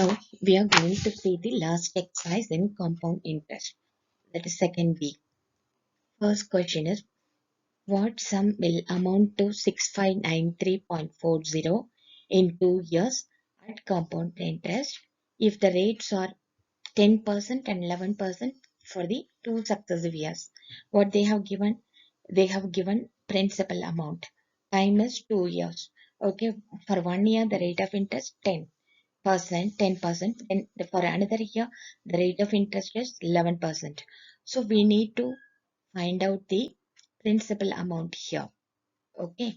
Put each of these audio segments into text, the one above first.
Now we are going to see the last exercise in compound interest. That is second B. First question is, what sum will amount to 6593.40 in 2 years at compound interest if the rates are 10% and 11% for the 2 successive years? What they have given? They have given principal amount. Time is 2 years. Okay, for 1 year the rate of interest 10%, and for another year the rate of interest is 11%. So we need to find out the principal amount here. Okay,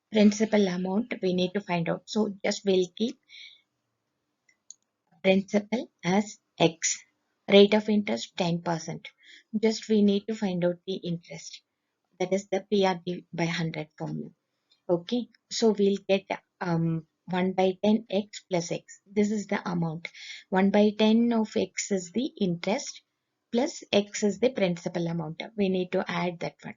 principal amount we need to find out. So just we'll keep principal as X, rate of interest 10%. Just we need to find out the interest. That is the PRD by 100 formula. Okay, so we'll get 1 by 10 x plus x. This is the amount. 1 by 10 of x is the interest plus x is the principal amount. We need to add that one.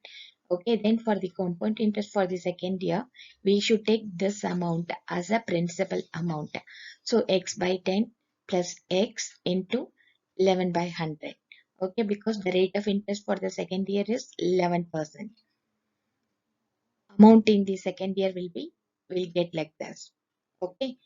Okay, then for the compound interest for the second year, we should take this amount as a principal amount. So x by 10 plus x into 11 by 100. Okay, because the rate of interest for the second year is 11%. Amount in the second year will get like this. Okay,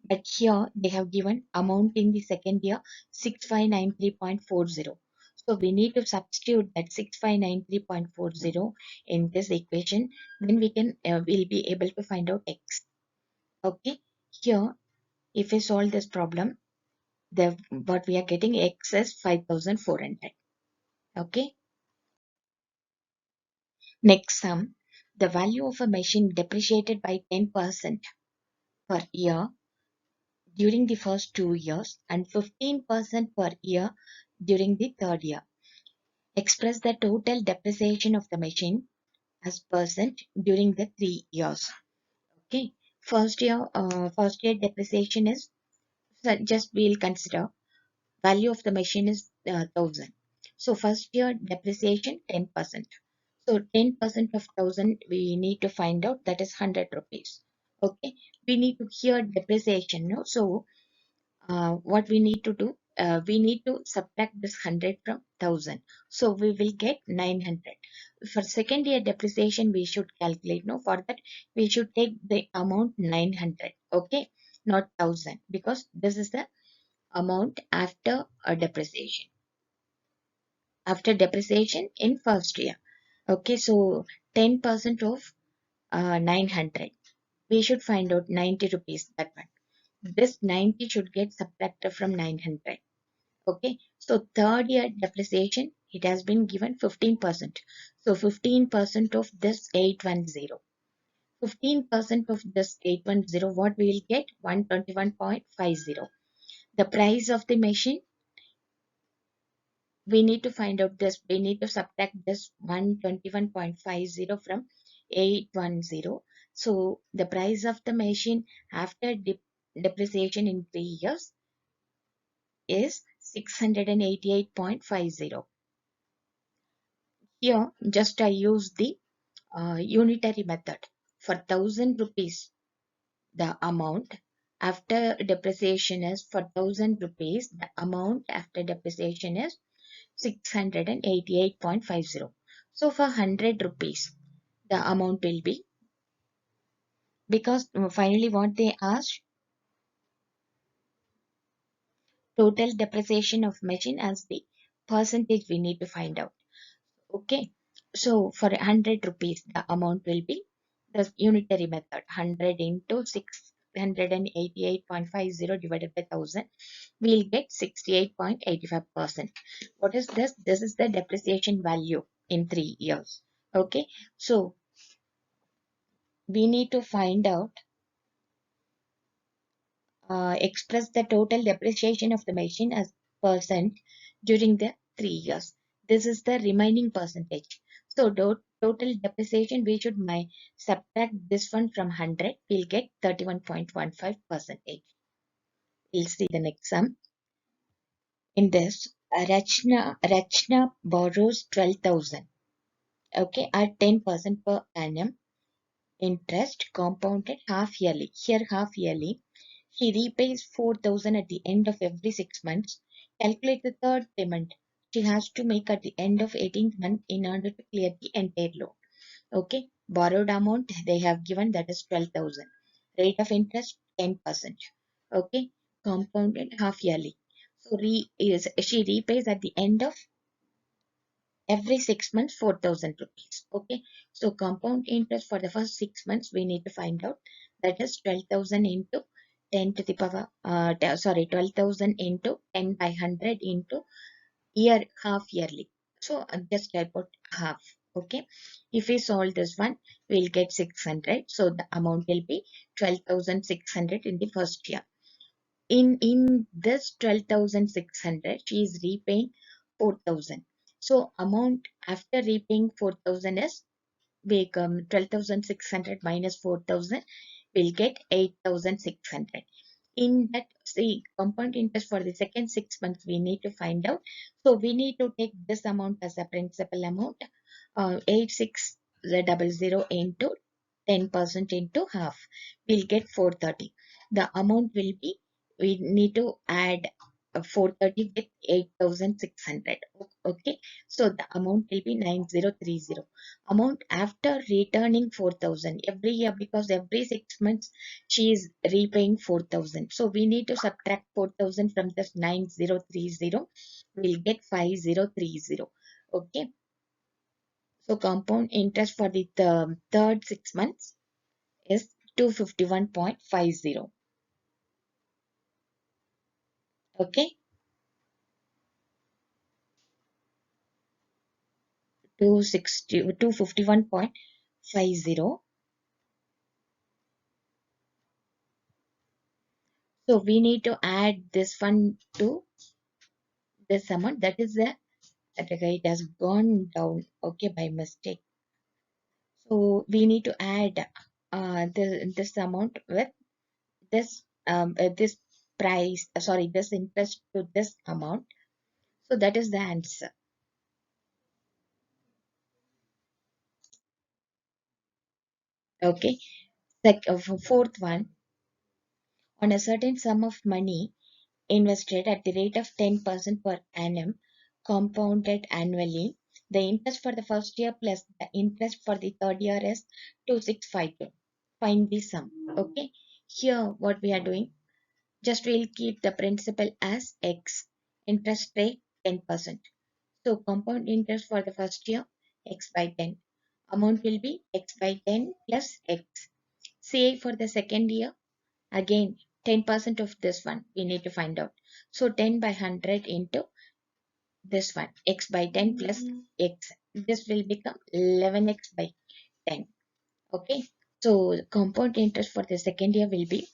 but here they have given amount in the second year 6593.40. So we need to substitute that 6593.40 in this equation. Then we'll be able to find out x. Okay, here if we solve this problem, what we are getting x is 5400. Okay, next sum. The value of a machine depreciated by 10% per year during the first 2 years and 15% per year during the third year. Express the total depreciation of the machine as percent during the 3 years. Okay, first year depreciation is, so just we'll consider value of the machine is 1000. So first year depreciation 10%. So 10% of 1000 we need to find out, that is 100 rupees. Okay, we need to hear depreciation. No? So what we need to do, we need to subtract this 100 from 1000. So we will get 900. For second year depreciation, we should calculate. No, for that we should take the amount 900. Okay, not 1000, because this is the amount after a depreciation. After depreciation in first year. Okay, so 10% of 900. We should find out 90 rupees, that one. This 90 should get subtracted from 900. Okay, so third year depreciation, it has been given 15%. So 15% of this 810. 15% of this 810, what we will get? 121.50. The price of the machine, we need to find out this. We need to subtract this 121.50 from 810. So the price of the machine after depreciation in 3 years is 688.50. Here just I use the unitary method. For 1000 rupees, the amount after depreciation is, for 1000 rupees, the amount after depreciation is 688.50. So for 100 rupees, the amount will be, because finally what they asked, total depreciation of machine as the percentage we need to find out. Okay, so for 100 rupees, the amount will be the unitary method, 100 into 688.50 divided by 1000. We'll get 68.85%. What is this? This is the depreciation value in 3 years. Okay, so we need to find out, express the total depreciation of the machine as percent during the 3 years. This is the remaining percentage. So total depreciation, we should subtract this one from 100. We'll get 31.15%. We'll see the next sum. In this, Rachna borrows 12,000. Okay, at 10% per annum interest compounded half yearly. Here half yearly. She repays 4,000 at the end of every 6 months. Calculate the third payment she has to make at the end of 18th month in order to clear the entire loan. Okay, borrowed amount they have given, that is 12,000. Rate of interest 10%. Okay, compounded half yearly. So she repays at the end of every 6 months 4,000 rupees. Okay, so compound interest for the first 6 months we need to find out, that is 12,000 into 10 to the power 12,000 into 10 by 100 into year half yearly. So just type out half. Okay, if we solve this one we'll get 600, so the amount will be 12,600 in the first year. In this 12,600 she is repaying 4,000. So amount after repaying 4,000 is become 12,600 minus 4,000, will get 8,600. In that, see, compound interest for the second 6 months we need to find out. So we need to take this amount as a principal amount, 8600 into 10% into half, we'll get 430. The amount will be, we need to add 430 with 8,600. Okay, so the amount will be 9030. Amount after returning 4,000 every year, because every 6 months she is repaying 4,000. So we need to subtract 4,000 from this 9030. We'll get 5030. Okay, so compound interest for the third 6 months is 251.50. Okay, 251.50. So we need to add this one to this amount, that is the it has gone down, okay, by mistake. So we need to add this amount with this price, this interest to this amount. So that is the answer. Okay, fourth one, on a certain sum of money invested at the rate of 10% per annum, compounded annually. The interest for the first year plus the interest for the third year is 2652. Find the sum. Okay. Here what we are doing, just we'll keep the principal as X. Interest rate 10%. So compound interest for the first year X by 10. Amount will be X by 10 plus X. CA for the second year, again 10% of this one we need to find out. So 10 by 100 into this one, X by 10 plus X. This will become 11X by 10. Okay. So compound interest for the second year will be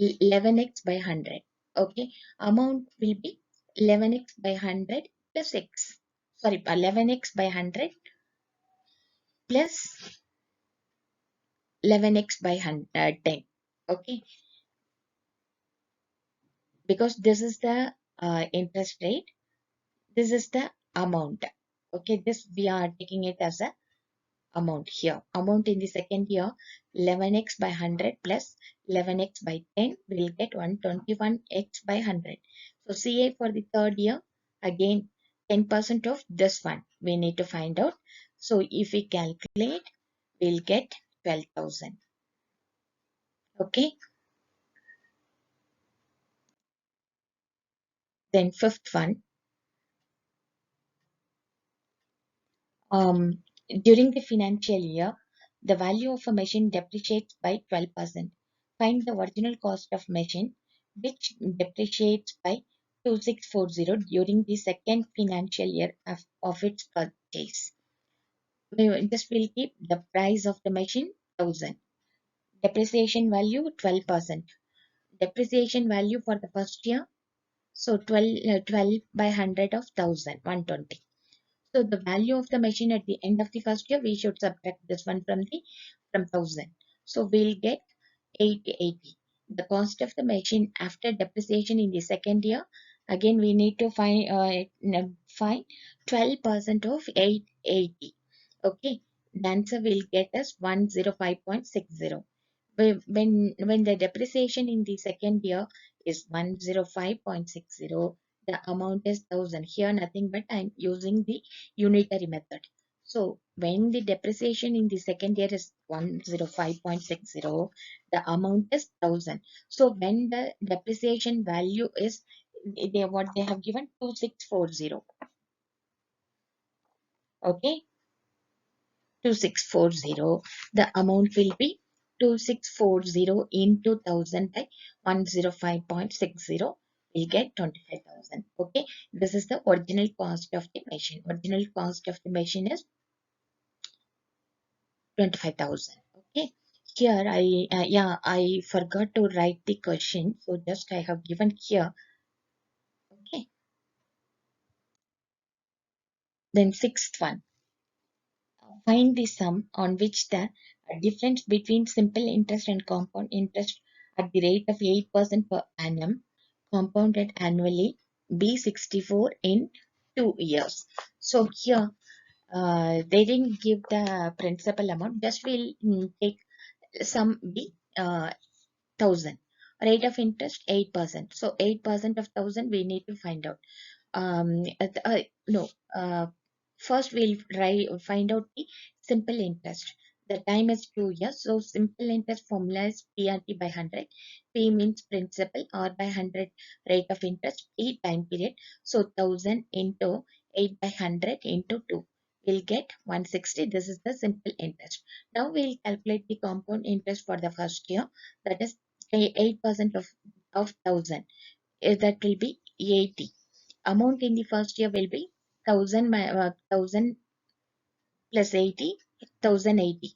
11X by 100. Okay. Amount will be 11X by 100 plus X. Sorry, 11X by 100 plus 11X by 10. Okay. Because this is the interest rate, this is the amount. Okay, this we are taking it as a amount here. Amount in the second year, 11x by 100 plus 11x by 10 will get 121x by 100. So CA for the third year, again 10% of this one we need to find out. So if we calculate, we'll get 12,000. Okay. Then fifth one, during the financial year, the value of a machine depreciates by 12%. Find the original cost of machine which depreciates by 2640 during the second financial year of its purchase. This will keep the price of the machine 1000. Depreciation value 12%. Depreciation value for the first year, so 12 by 100 of 1000, 120. So the value of the machine at the end of the first year, we should subtract this one from 1000. So we'll get 880. The cost of the machine after depreciation in the second year, again we need to find 12% of 880. Okay, the answer will get us 105.60. When the depreciation in the second year is 105.60, the amount is 1000. Here nothing but I'm using the unitary method. So when the depreciation in the second year is 105.60, the amount is 1000. So when the depreciation value is what they have given 2640. Okay, 2640, the amount will be 2640 into 1000 by 105.60, we get 25,000. Okay, this is the original cost of the machine. Original cost of the machine is 25,000. Okay, here I forgot to write the question, so just I have given here. Okay, then sixth one, find the sum on which the difference between simple interest and compound interest at the rate of 8% per annum compounded annually be 64 in 2 years. So here they didn't give the principal amount, just we'll take sum be 1000. Rate of interest 8%. So 8% of 1000 we need to find out. No, first we'll find out the simple interest. The time is 2 years, so simple interest formula is PRT by 100. P means principal, or by 100 rate of interest, T time period. So 1000 into 8 by 100 into 2 will get 160. This is the simple interest. Now we'll calculate the compound interest for the first year, that is 8% of 1000. That will be 80. Amount in the first year will be 1000 plus 80, 1080.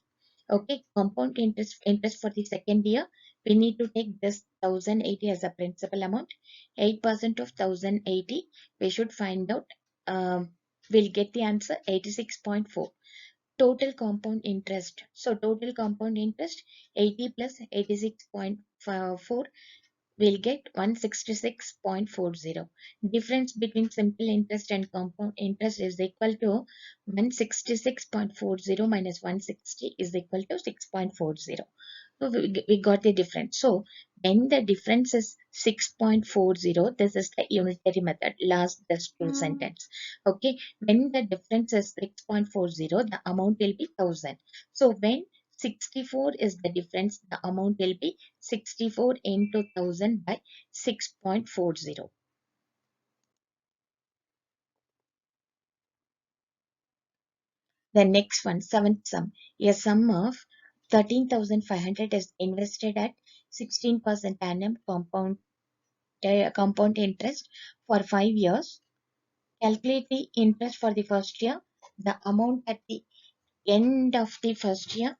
Okay, compound interest for the second year, we need to take this 1080 as a principal amount. 8% of 1080, we should find out, we'll get the answer 86.4. Total compound interest. So total compound interest 80 plus 86.4, we'll get 166.40. Difference between simple interest and compound interest is equal to 166.40 minus 160 is equal to 6.40. So we got the difference. So when the difference is 6.40, this is the unitary method, last just two sentence. Okay, when the difference is 6.40, the amount will be 1000. So when 64 is the difference, the amount will be 64 into 1000 by 6.40. The next one, seventh sum. A sum of 13,500 is invested at 16% annum compound interest for 5 years. Calculate the interest for the first year, the amount at the end of the first year,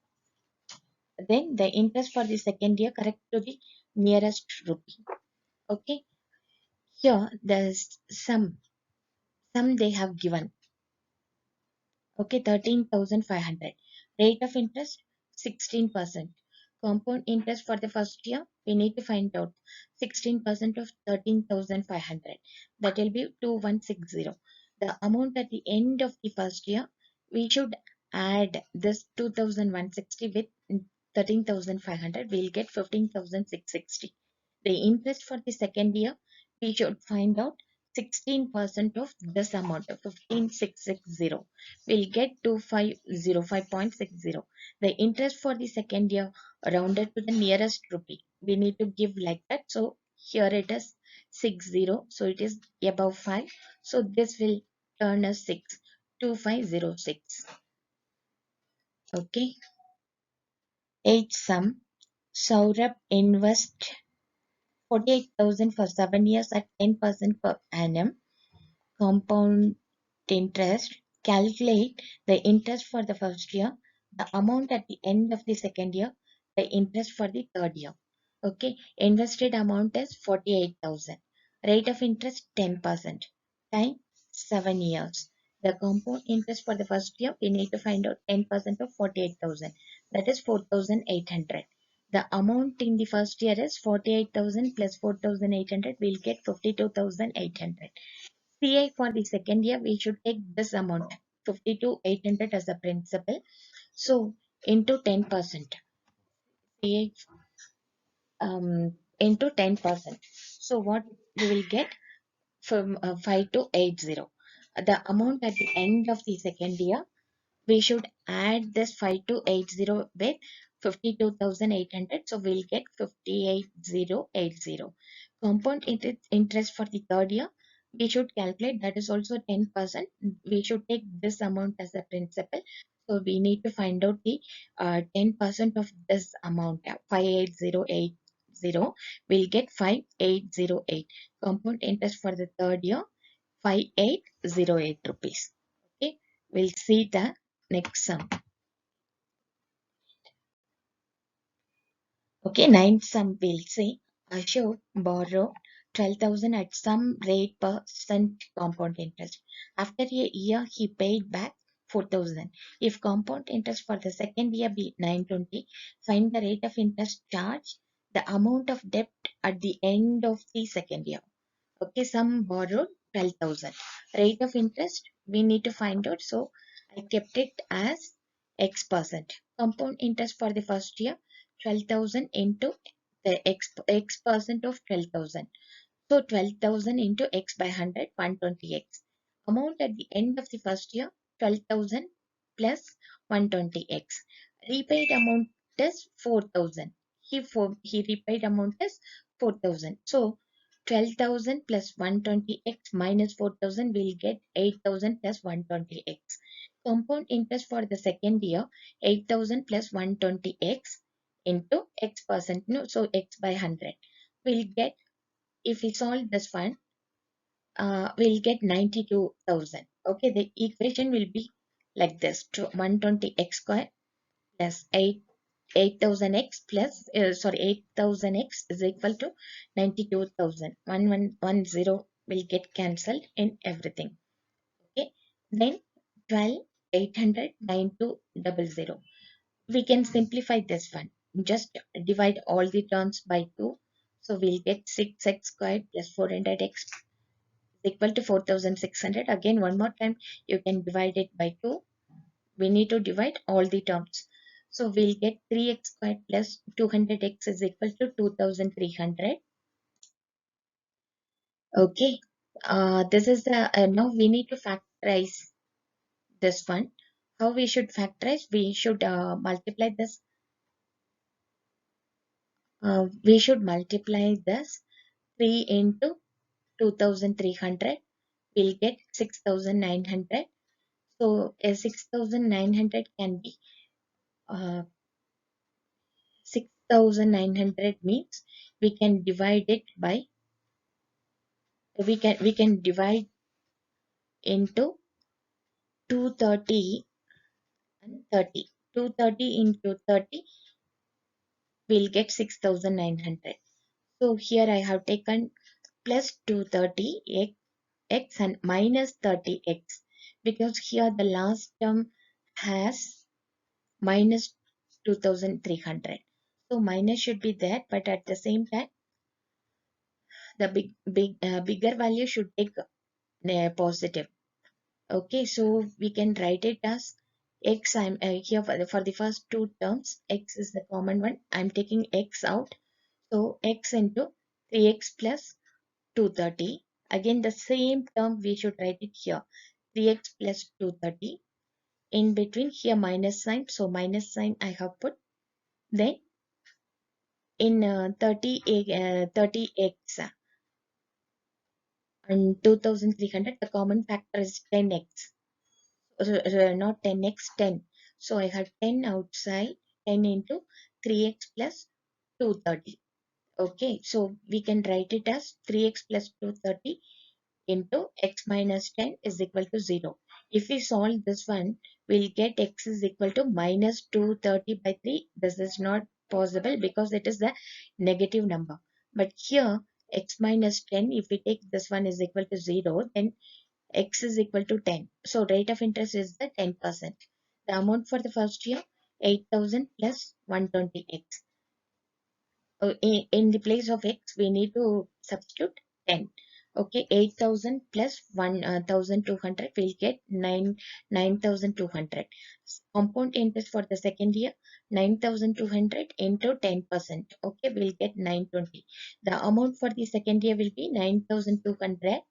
then the interest for the second year, correct to the nearest rupee. Okay, here the sum they have given. Okay, 13,500. Rate of interest 16%. Compound interest for the first year, we need to find out 16% of 13,500. That will be 2160. The amount at the end of the first year, we should add this 2,160 with 13,500. We'll get 15,660. The interest for the second year, we should find out 16% of this amount of 15,660. We'll get 2505.60. The interest for the second year rounded to the nearest rupee. We need to give like that. So here it is 60. So it is above 5. So this will turn as 6. 2506. Okay. 8 sum. Saurabh invest 48,000 for 7 years at 10% per annum. Compound interest. Calculate the interest for the first year, the amount at the end of the second year, the interest for the third year. Okay, invested amount is 48,000. Rate of interest 10%. Time 7 years. The compound interest for the first year, we need to find out 10% of 48,000. That is 4,800. The amount in the first year is 48,000 plus 4,800. We'll get 52,800. CI for the second year, we should take this amount 52,800 as a principal. So into 10%, into 10%. So what we will get from 5280. The amount at the end of the second year, we should add this 5280 with 52,800. So we'll get 58080. Compound interest for the third year, we should calculate that is also 10%. We should take this amount as a principal. So we need to find out the 10% of this amount, 58080. We'll get 5808. Compound interest for the third year, 5808 rupees. Okay, we'll see the next sum. Okay, ninth sum we'll say Ashok borrowed 12,000 at some rate percent compound interest. After a year, he paid back 4,000. If compound interest for the second year be 920, find the rate of interest charged, the amount of debt at the end of the second year. Okay, some borrowed 12,000. Rate of interest we need to find out. So I kept it as X%. Compound interest for the first year, 12,000 into the X% of 12,000. So 12,000 into X by 100, 120X. Amount at the end of the first year, 12,000 plus 120X. Repaid amount is 4,000. He repaid amount is 4,000. So 12,000 plus 120X minus 4,000 will get 8,000 plus 120X. Compound interest for the second year, 8,000 plus 120X into X%. No, so X by 100. We'll get, if we solve this one, we'll get 92,000. Okay, the equation will be like this: 120x square plus 8,000x plus 8,000x is equal to 92,000. 1110 will get cancelled in everything. Okay, then 12, 800, 9200. We can simplify this one. Just divide all the terms by 2. So we'll get 6x squared plus 400x equal to 4,600. Again, one more time, you can divide it by 2. We need to divide all the terms. So we'll get 3x squared plus 200x is equal to 2,300. Okay. This is the, now we need to factorize this one. How we should factorize? We should multiply this. We should multiply this 3 into 2,300. We'll get 6,900. So 6,900 can be 6,900 means we can divide it by, we can divide into 230 and 30. 230 into 30 will get 6,900. So here I have taken plus 230 x and minus 30x, because here the last term has minus 2,300. So minus should be there, but at the same time the bigger value should take positive. Okay, so we can write it as x. I'm here for the first two terms. X is the common one. I'm taking x out. So x into 3x plus 230. Again, the same term we should write it here. 3x plus 230. In between here minus sign. So minus sign I have put. Then in 30x and 2,300, the common factor is 10x. Not 10x, 10. So I have 10 outside, 10 into 3x plus 230. Okay, so we can write it as 3x plus 230 into x minus 10 is equal to 0. If we solve this one, we'll get x is equal to minus 230 by 3. This is not possible because it is the negative number. But here, x minus 10, if we take this one is equal to 0, then x is equal to 10. So rate of interest is the 10%. The amount for the first year, 8,000 plus 120x. In the place of x, we need to substitute 10. Okay, 8,000 plus 1,200 will get 9,200. Compound interest for the second year, 9,200 into 10%. Okay, we'll get 920. The amount for the second year will be 9,200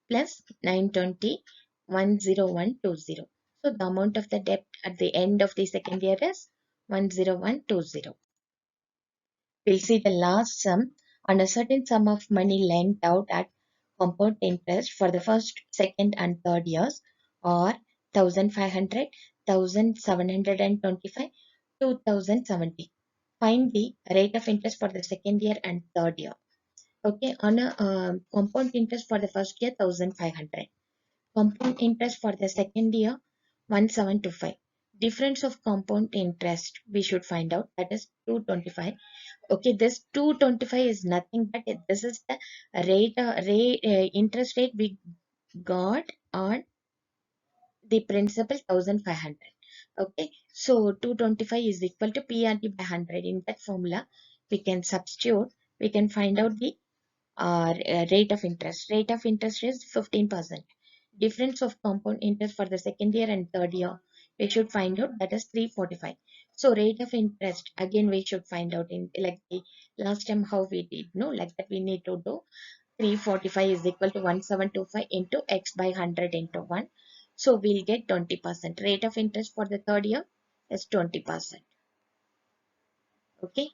plus 920, 10120. So the amount of the debt at the end of the second year is 10120. We'll see the last sum on a certain sum of money lent out at compound interest for the first, second and third years or 1,500, 1,725, 2,070. Find the rate of interest for the second year and third year. Okay, on a compound interest for the first year 1,500. Compound interest for the second year 1,725. Difference of compound interest we should find out, that is 225. Okay, this 225 is nothing but this is the interest rate we got on the principal 1,500. Okay, so 225 is equal to PRT by 100. In that formula we can substitute, we can find out the rate of interest. Rate of interest is 15%. Difference of compound interest for the second year and third year we should find out, that is 345. So rate of interest again we should find out in like the last time how we did, no, like that we need to do 345 is equal to 1725 into x by 100 into 1. So we'll get 20%. Rate of interest for the third year is 20%. Okay,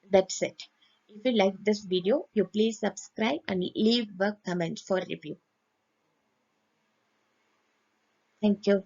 that's it. If you like this video, you please subscribe and leave a comment for review. Thank you.